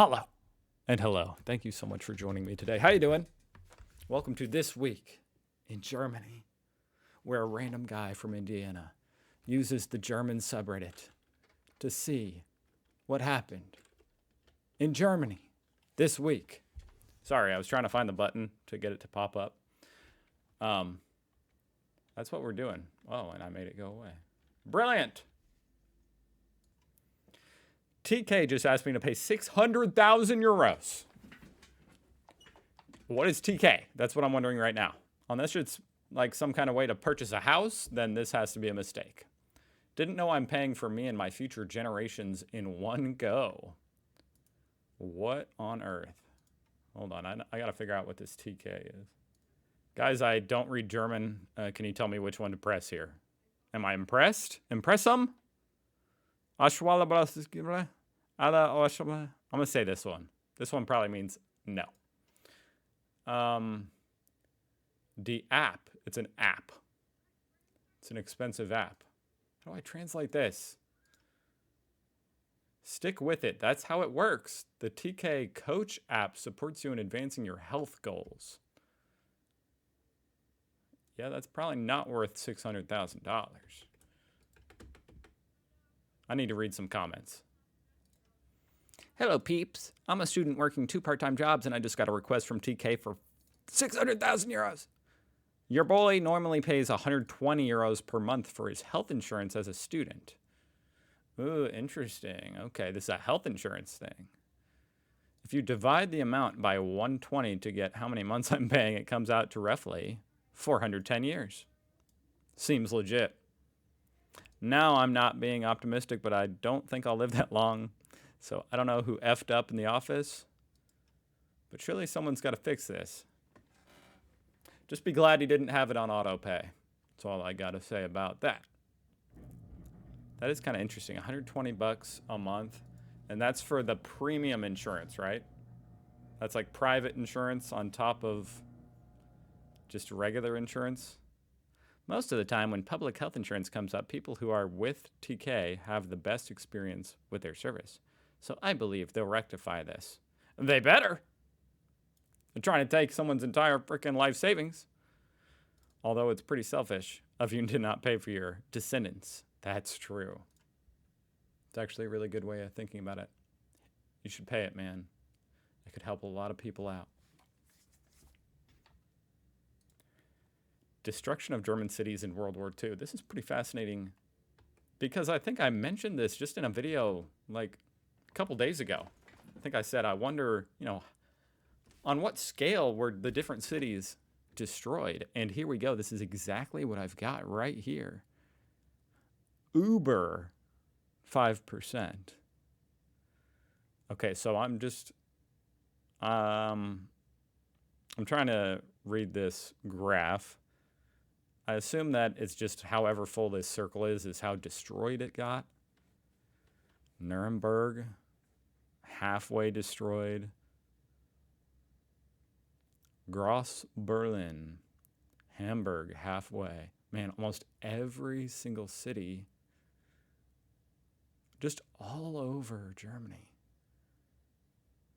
Hello and hello. Thank you so much for joining me today. How you doing? Welcome to This Week in Germany, where a random guy from Indiana uses the German subreddit to see what happened in Germany this week. Sorry, I was trying to find the button to get it to pop up. That's what we're doing. Oh, and I made it go away. Brilliant. TK just asked me to pay 600,000 euros. What is TK? That's what I'm wondering right now. Unless it's like some kind of way to purchase a house, then this has to be a mistake. Didn't know I'm paying for me and my future generations in one go. What on earth? Hold on, I gotta figure out what this TK is. Guys, I don't read German. Can you tell me which one to press here? Am I impressed? Impressum? I'm gonna say this one. This one probably means no. The app. It's an app. It's an expensive app. How do I translate this? Stick with it. That's how it works. The TK Coach app supports you in advancing your health goals. Yeah, that's probably not worth $600,000. I need to read some comments. Hello, peeps. I'm a student working 2 part-time jobs, and I just got a request from TK for 600,000 euros. Your boy normally pays 120 euros per month for his health insurance as a student. Ooh, interesting. Okay, this is a health insurance thing. If you divide the amount by 120 to get how many months I'm paying, it comes out to roughly 410 years. Seems legit. Now I'm not being optimistic, but I don't think I'll live that long. So I don't know who effed up in the office, but surely someone's got to fix this. Just be glad he didn't have it on auto pay. That's all I got to say about that. That is kind of interesting. 120 bucks a month, and that's for the premium insurance, right? That's like private insurance on top of just regular insurance. Most of the time when public health insurance comes up, people who are with TK have the best experience with their service. So I believe they'll rectify this. They better. They're trying to take someone's entire freaking life savings. Although it's pretty selfish of you to not pay for your descendants. That's true. It's actually a really good way of thinking about it. You should pay it, man. It could help a lot of people out. Destruction of German cities in World War II. This is pretty fascinating because I think I mentioned this just in a video like a couple days ago. I think I said, I wonder, on what scale were the different cities destroyed? And here we go. This is exactly what I've got right here. Uber 5%. Okay, so I'm trying to read this graph. I assume that it's just however full this circle is how destroyed it got. Nuremberg, halfway destroyed. Gross Berlin, Hamburg, halfway. Man, almost every single city, just all over Germany.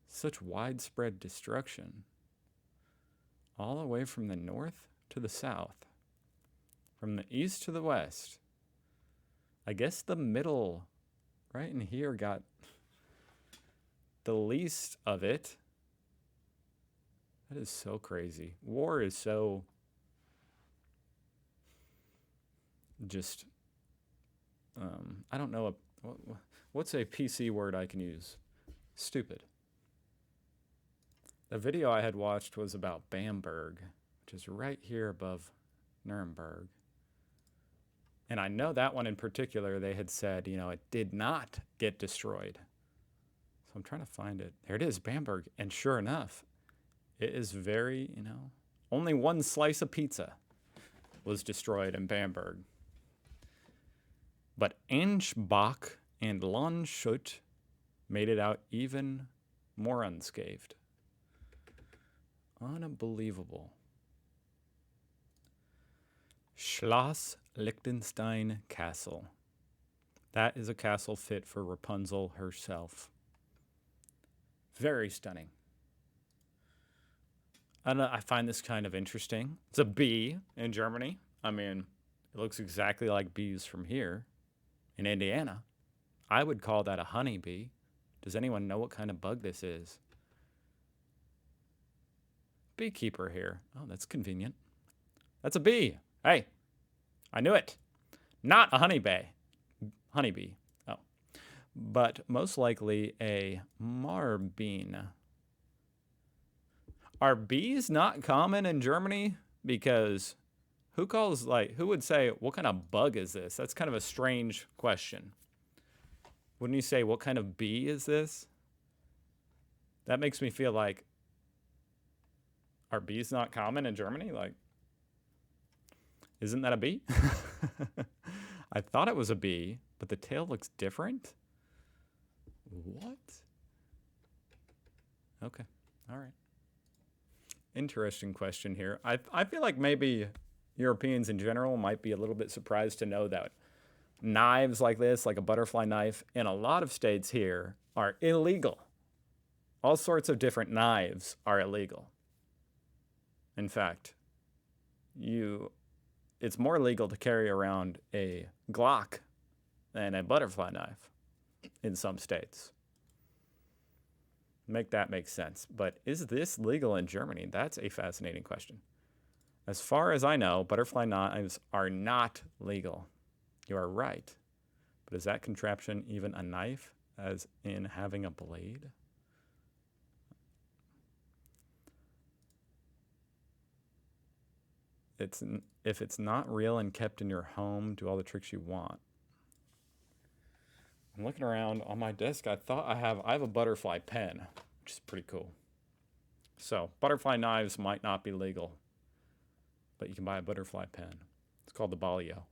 Such widespread destruction. All the way from the north to the south. From the east to the west. I guess the middle, right in here, got the least of it. That is so crazy. War is so just, I don't know, what's a PC word I can use? Stupid. The video I had watched was about Bamberg, which is right here above Nuremberg. And I know that one in particular, they had said, it did not get destroyed. So I'm trying to find it. There it is, Bamberg. And sure enough, it is very, only one slice of pizza was destroyed in Bamberg. But Ansbach and Landshut made it out even more unscathed. Unbelievable. Schloss Liechtenstein Castle. That is a castle fit for Rapunzel herself. Very stunning. I find this kind of interesting. It's a bee in Germany. I mean, it looks exactly like bees from here in Indiana. I would call that a honeybee. Does anyone know what kind of bug this is? Beekeeper here. Oh, that's convenient. That's a bee. Hey, I knew it. Not a honeybee. Honeybee. Oh. But most likely a marbean. Are bees not common in Germany? Because who would say, what kind of bug is this? That's kind of a strange question. Wouldn't you say, what kind of bee is this? That makes me feel like, are bees not common in Germany? Like, isn't that a bee? I thought it was a bee, but the tail looks different. What? Okay, all right. Interesting question here. I feel like maybe Europeans in general might be a little bit surprised to know that knives like this, like a butterfly knife, in a lot of states here are illegal. All sorts of different knives are illegal. In fact, it's more legal to carry around a Glock than a butterfly knife in some states. Make that make sense. But is this legal in Germany? That's a fascinating question. As far as I know, butterfly knives are not legal. You are right. But is that contraption even a knife, as in having a blade? If it's not real and kept in your home, do all the tricks you want. I'm looking around on my desk. I have a butterfly pen, which is pretty cool. So butterfly knives might not be legal, but you can buy a butterfly pen. It's called the Balio.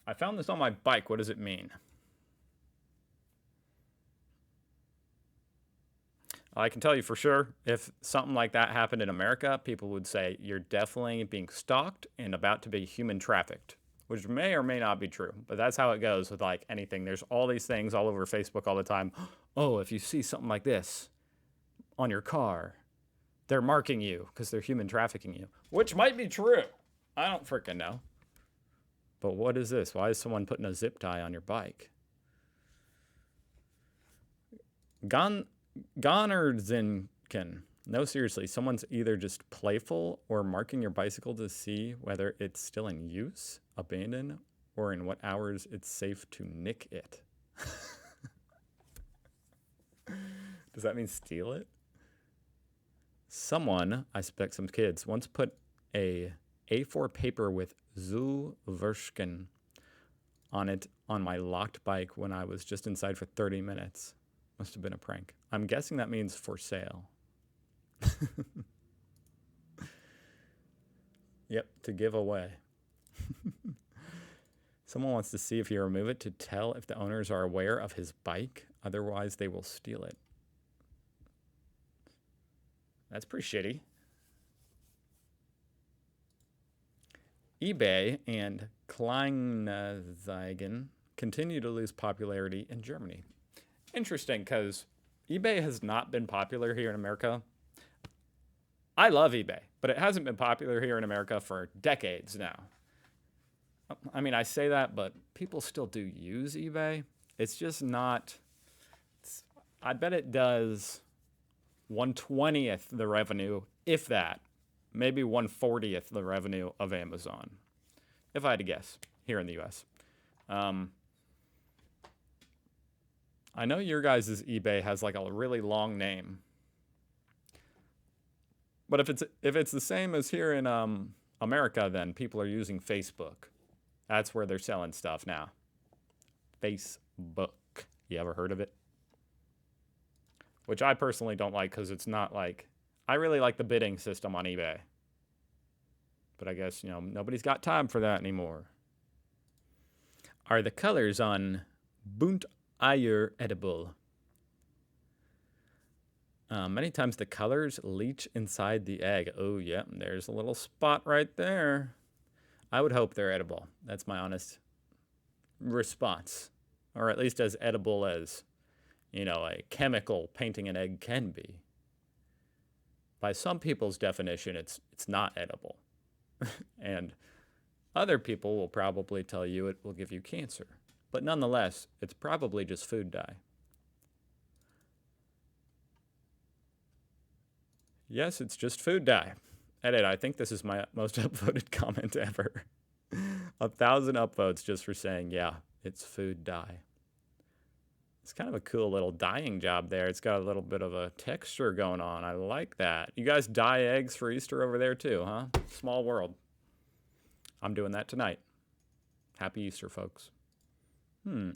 I found this on my bike. What does it mean? I can tell you for sure, if something like that happened in America, people would say you're definitely being stalked and about to be human trafficked, which may or may not be true, but that's how it goes with like anything. There's all these things all over Facebook all the time. Oh, if you see something like this on your car, they're marking you because they're human trafficking you, which might be true. I don't freaking know. But what is this? Why is someone putting a zip tie on your bike? Gonnerzinken. No, seriously, someone's either just playful or marking your bicycle to see whether it's still in use, abandoned, or in what hours it's safe to nick it. Does that mean steal it? Someone, I suspect some kids, once put a A4 paper with Zu Verschken on it on my locked bike when I was just inside for 30 minutes. Must have been a prank. I'm guessing that means for sale. Yep, to give away. Someone wants to see if you remove it to tell if the owners are aware of his bike. Otherwise, they will steal it. That's pretty shitty. eBay and Kleinanzeigen continue to lose popularity in Germany. Interesting, because eBay has not been popular here in America. I love eBay, but it hasn't been popular here in America for decades now. I mean, I say that, but people still do use eBay. It's just not... I bet it does 1/20th the revenue, if that. Maybe 1/40th the revenue of Amazon, if I had to guess, here in the U.S. I know your guys' eBay has like a really long name. But if it's the same as here in America, then people are using Facebook. That's where they're selling stuff now. Facebook. You ever heard of it? Which I personally don't like because it's not like... I really like the bidding system on eBay. But I guess, nobody's got time for that anymore. Are the colors on Bunt Eier edible? Many times the colors leach inside the egg. Oh, yeah, there's a little spot right there. I would hope they're edible. That's my honest response. Or at least as edible as a chemical painting an egg can be. By some people's definition, it's not edible. And other people will probably tell you it will give you cancer. But nonetheless, it's probably just food dye. Yes, it's just food dye. Edit, I think this is my most upvoted comment ever. 1,000 upvotes just for saying, yeah, it's food dye. It's kind of a cool little dyeing job there. It's got a little bit of a texture going on. I like that. You guys dye eggs for Easter over there too, huh? Small world. I'm doing that tonight. Happy Easter, folks.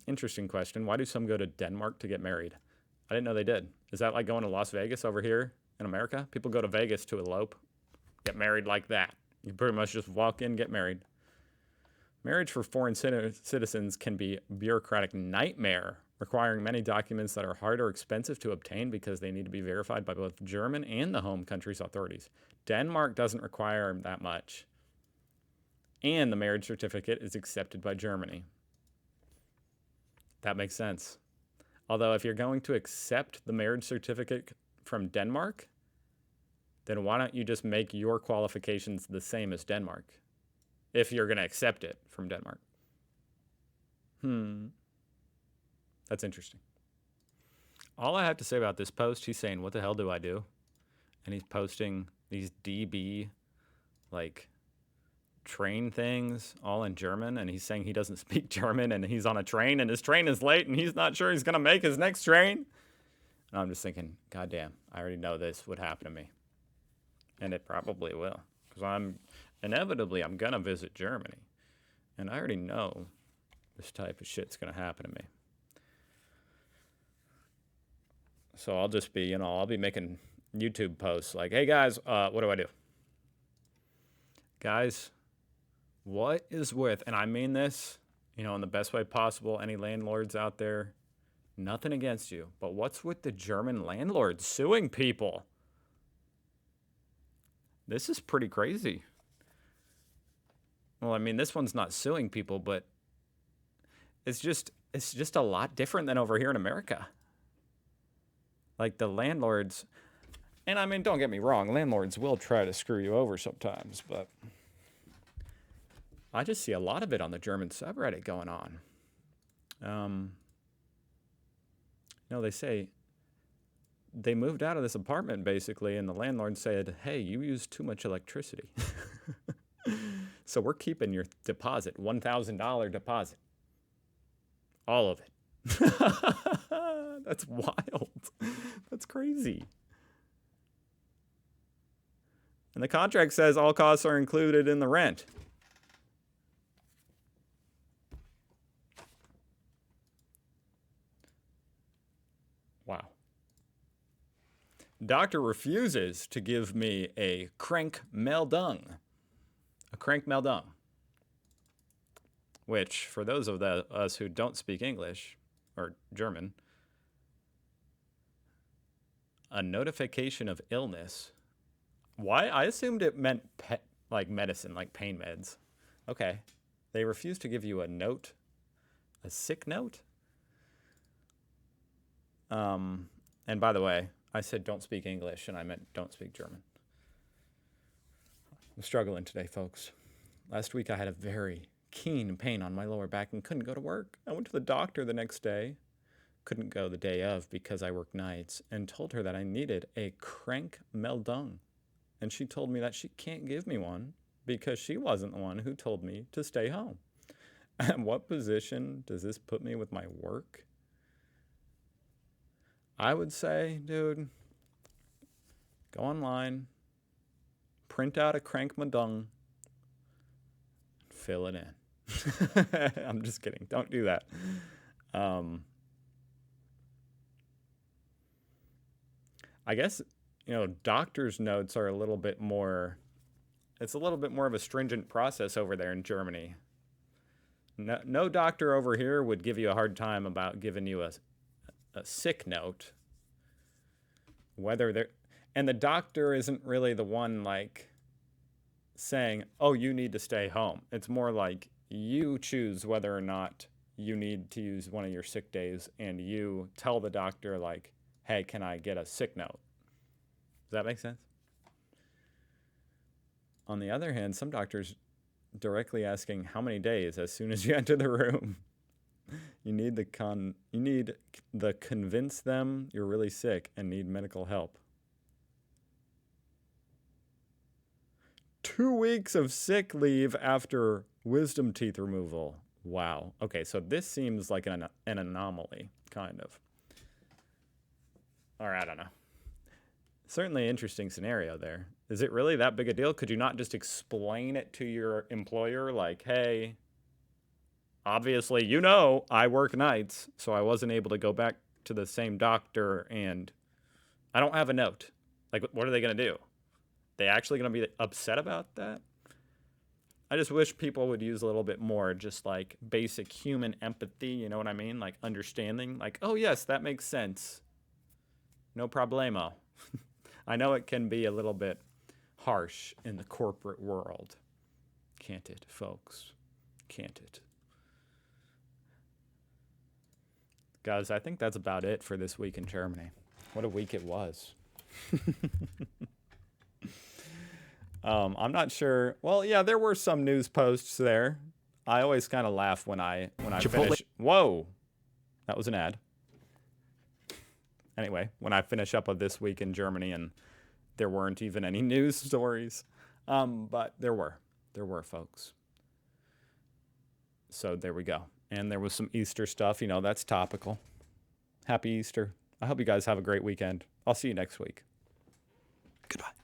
Interesting question. Why do some go to Denmark to get married? I didn't know they did. Is that like going to Las Vegas over here in America? People go to Vegas to elope, get married like that. You pretty much just walk in, get married. Marriage for foreign citizens can be a bureaucratic nightmare, requiring many documents that are hard or expensive to obtain because they need to be verified by both German and the home country's authorities. Denmark doesn't require that much. And the marriage certificate is accepted by Germany. That makes sense. Although if you're going to accept the marriage certificate from Denmark, then why don't you just make your qualifications the same as Denmark? If you're going to accept it from Denmark. That's interesting. All I have to say about this post, he's saying, what the hell do I do? And he's posting these DB, like, train things all in German. And he's saying he doesn't speak German and he's on a train and his train is late and he's not sure he's going to make his next train. And I'm just thinking, goddamn, I already know this would happen to me. And it probably will. Because inevitably, I'm going to visit Germany. And I already know this type of shit's going to happen to me. So I'll just be, I'll be making YouTube posts like, hey guys, what do I do? Guys, what is with, and I mean this, in the best way possible, any landlords out there, nothing against you, but what's with the German landlords suing people? This is pretty crazy. Well, I mean, this one's not suing people, but it's just a lot different than over here in America. Like the landlords, and I mean, don't get me wrong, landlords will try to screw you over sometimes, but I just see a lot of it on the German subreddit going on. They say they moved out of this apartment basically, and the landlord said, hey, you use too much electricity. So we're keeping your deposit, $1,000 deposit. All of it. That's wild. That's crazy. And the contract says all costs are included in the rent. Wow. Doctor refuses to give me a Krankmeldung. A Krankmeldung. Which, for those of us who don't speak English or German, a notification of illness. Why? I assumed it meant like medicine, like pain meds. Okay. They refuse to give you a note, a sick note. And by the way, I said don't speak English, and I meant don't speak German. I'm struggling today, folks. Last week I had a very keen pain on my lower back and couldn't go to work. I went to the doctor the next day. Couldn't go the day of because I work nights, and told her that I needed a Krankmeldung. And she told me that she can't give me one because she wasn't the one who told me to stay home. And what position does this put me with my work? I would say, dude, go online, print out a Krankmeldung, fill it in. I'm just kidding. Don't do that. I guess, doctor's notes are a little bit more, it's a little bit more of a stringent process over there in Germany. No doctor over here would give you a hard time about giving you a sick note. And the doctor isn't really the one like saying, oh, you need to stay home. It's more like you choose whether or not you need to use one of your sick days and you tell the doctor, like, hey, can I get a sick note? Does that make sense? On the other hand, some doctors directly asking how many days as soon as you enter the room. You need the convince them you're really sick and need medical help. 2 weeks of sick leave after wisdom teeth removal. Wow. Okay, so this seems like an anomaly, kind of. Or I don't know. Certainly an interesting scenario there. Is it really that big a deal? Could you not just explain it to your employer like, hey, obviously, I work nights, so I wasn't able to go back to the same doctor and I don't have a note. Like, what are they going to do? They actually going to be upset about that? I just wish people would use a little bit more just like basic human empathy, you know what I mean? Like understanding, like, oh yes, that makes sense. No problemo. I know it can be a little bit harsh in the corporate world. Can't it, folks? Can't it? Guys, I think that's about it for this week in Germany. What a week it was. I'm not sure. Well, yeah, there were some news posts there. I always kind of laugh when I finish. Whoa, that was an ad. Anyway, when I finish up with this week in Germany and there weren't even any news stories, but there were, folks. So there we go. And there was some Easter stuff, that's topical. Happy Easter. I hope you guys have a great weekend. I'll see you next week. Goodbye.